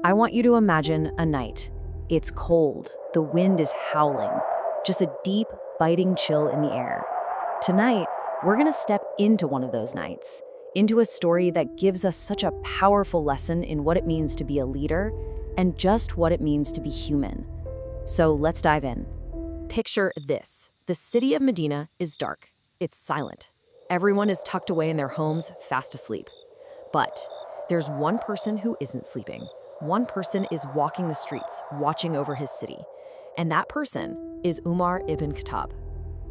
I want you to imagine a night. It's cold, the wind is howling, just a deep, biting chill in the air. Tonight, we're gonna step into one of those nights, into a story that gives us such a powerful lesson in what it means to be a leader and just what it means to be human. So let's dive in. Picture this. The city of Medina is dark. It's silent. Everyone is tucked away in their homes, fast asleep. But there's one person who isn't sleeping. One person is walking the streets, watching over his city. And that person is Umar ibn Khattab.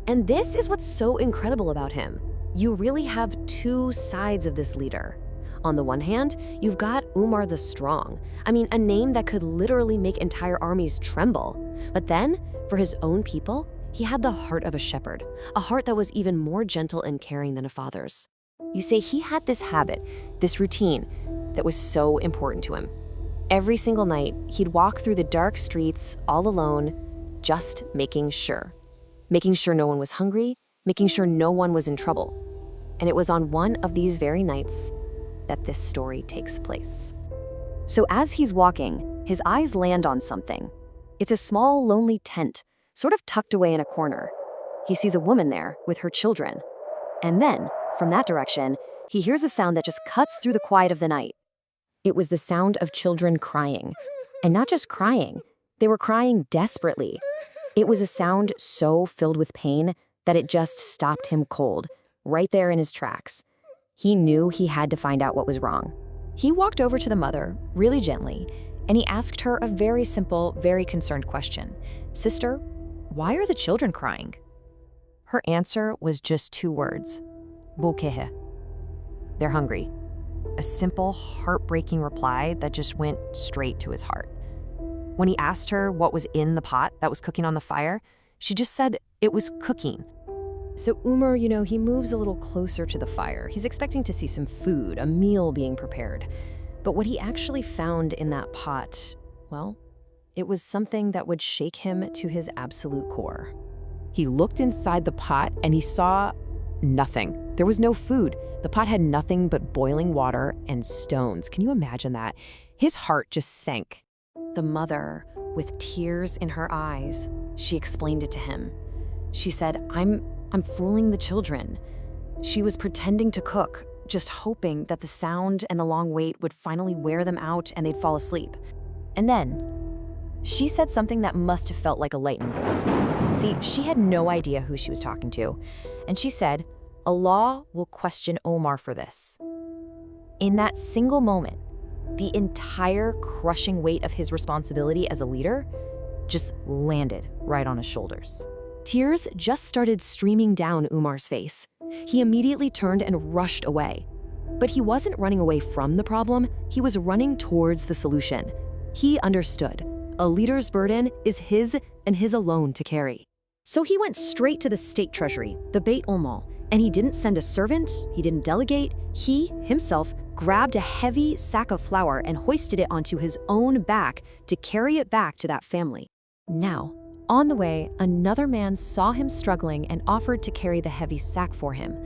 And this is what's so incredible about him. You really have two sides of this leader. On the one hand, you've got Umar the Strong. I mean, a name that could literally make entire armies tremble. But then, for his own people, he had the heart of a shepherd, a heart that was even more gentle and caring than a father's. You see, he had this habit, this routine, that was so important to him. Every single night, he'd walk through the dark streets all alone, just making sure. Making sure no one was hungry, making sure no one was in trouble. And it was on one of these very nights that this story takes place. So as he's walking, his eyes land on something. It's a small, lonely tent, sort of tucked away in a corner. He sees a woman there with her children. And then, from that direction, he hears a sound that just cuts through the quiet of the night. It was the sound of children crying. And not just crying, they were crying desperately. It was a sound so filled with pain that it just stopped him cold, right there in his tracks. He knew he had to find out what was wrong. He walked over to the mother, really gently, and he asked her a very simple, very concerned question. "Sister, why are the children crying?" Her answer was just two words. "Bokehe." They're hungry. A simple, heartbreaking reply that just went straight to his heart. When he asked her what was in the pot that was cooking on the fire, she just said it was cooking. So Umar, he moves a little closer to the fire. He's expecting to see some food, a meal being prepared. But what he actually found in that pot, well, it was something that would shake him to his absolute core. He looked inside the pot and he saw nothing. There was no food. The pot had nothing but boiling water and stones. Can you imagine that? His heart just sank. The mother, with tears in her eyes, she explained it to him. She said, I'm fooling the children. She was pretending to cook, just hoping that the sound and the long wait would finally wear them out and they'd fall asleep. And then, she said something that must have felt like a lightning bolt. See, she had no idea who she was talking to. And she said, Allah will question Omar for this. In that single moment, the entire crushing weight of his responsibility as a leader just landed right on his shoulders. Tears just started streaming down Umar's face. He immediately turned and rushed away. But he wasn't running away from the problem, he was running towards the solution. He understood. A leader's burden is his and his alone to carry. So he went straight to the state treasury, the Beit al-Mal, and he didn't send a servant, he didn't delegate. He, himself, grabbed a heavy sack of flour and hoisted it onto his own back to carry it back to that family. Now, on the way, another man saw him struggling and offered to carry the heavy sack for him.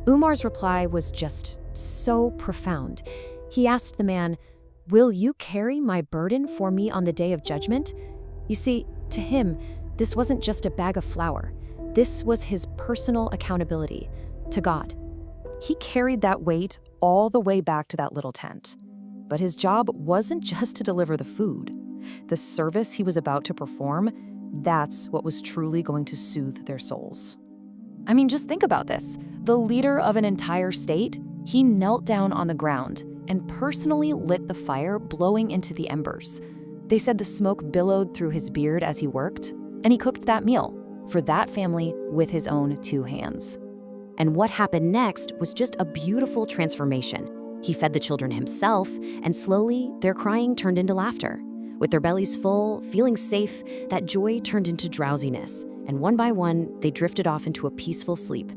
Umar's reply was just so profound. He asked the man, "Will you carry my burden for me on the day of judgment?" You see, to him, this wasn't just a bag of flour. This was his personal accountability to God. He carried that weight all the way back to that little tent. But his job wasn't just to deliver the food. The service he was about to perform, that's what was truly going to soothe their souls. I mean, just think about this. The leader of an entire state, he knelt down on the ground and personally lit the fire, blowing into the embers. They said the smoke billowed through his beard as he worked, and he cooked that meal for that family with his own two hands. And what happened next was just a beautiful transformation. He fed the children himself, and slowly their crying turned into laughter. With their bellies full, feeling safe, that joy turned into drowsiness, and one by one, they drifted off into a peaceful sleep.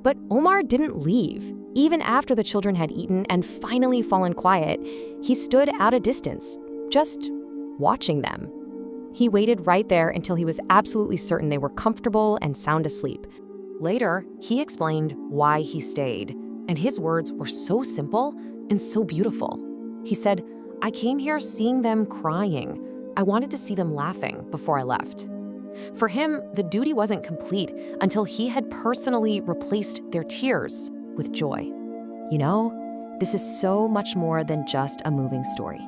But Omar didn't leave. Even after the children had eaten and finally fallen quiet, he stood at a distance, just watching them. He waited right there until he was absolutely certain they were comfortable and sound asleep. Later, he explained why he stayed, and his words were so simple and so beautiful. He said, I came here seeing them crying. I wanted to see them laughing before I left. For him, the duty wasn't complete until he had personally replaced their tears with joy. You know, this is so much more than just a moving story.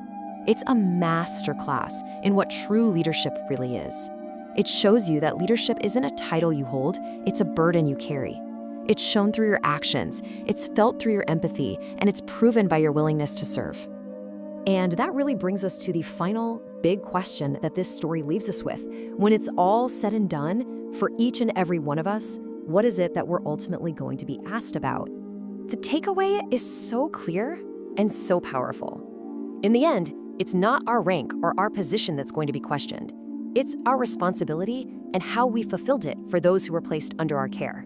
It's a masterclass in what true leadership really is. It shows you that leadership isn't a title you hold, it's a burden you carry. It's shown through your actions, it's felt through your empathy, and it's proven by your willingness to serve. And that really brings us to the final big question that this story leaves us with. When it's all said and done, for each and every one of us, what is it that we're ultimately going to be asked about? The takeaway is so clear and so powerful. In the end, it's not our rank or our position that's going to be questioned. It's our responsibility and how we fulfilled it for those who were placed under our care.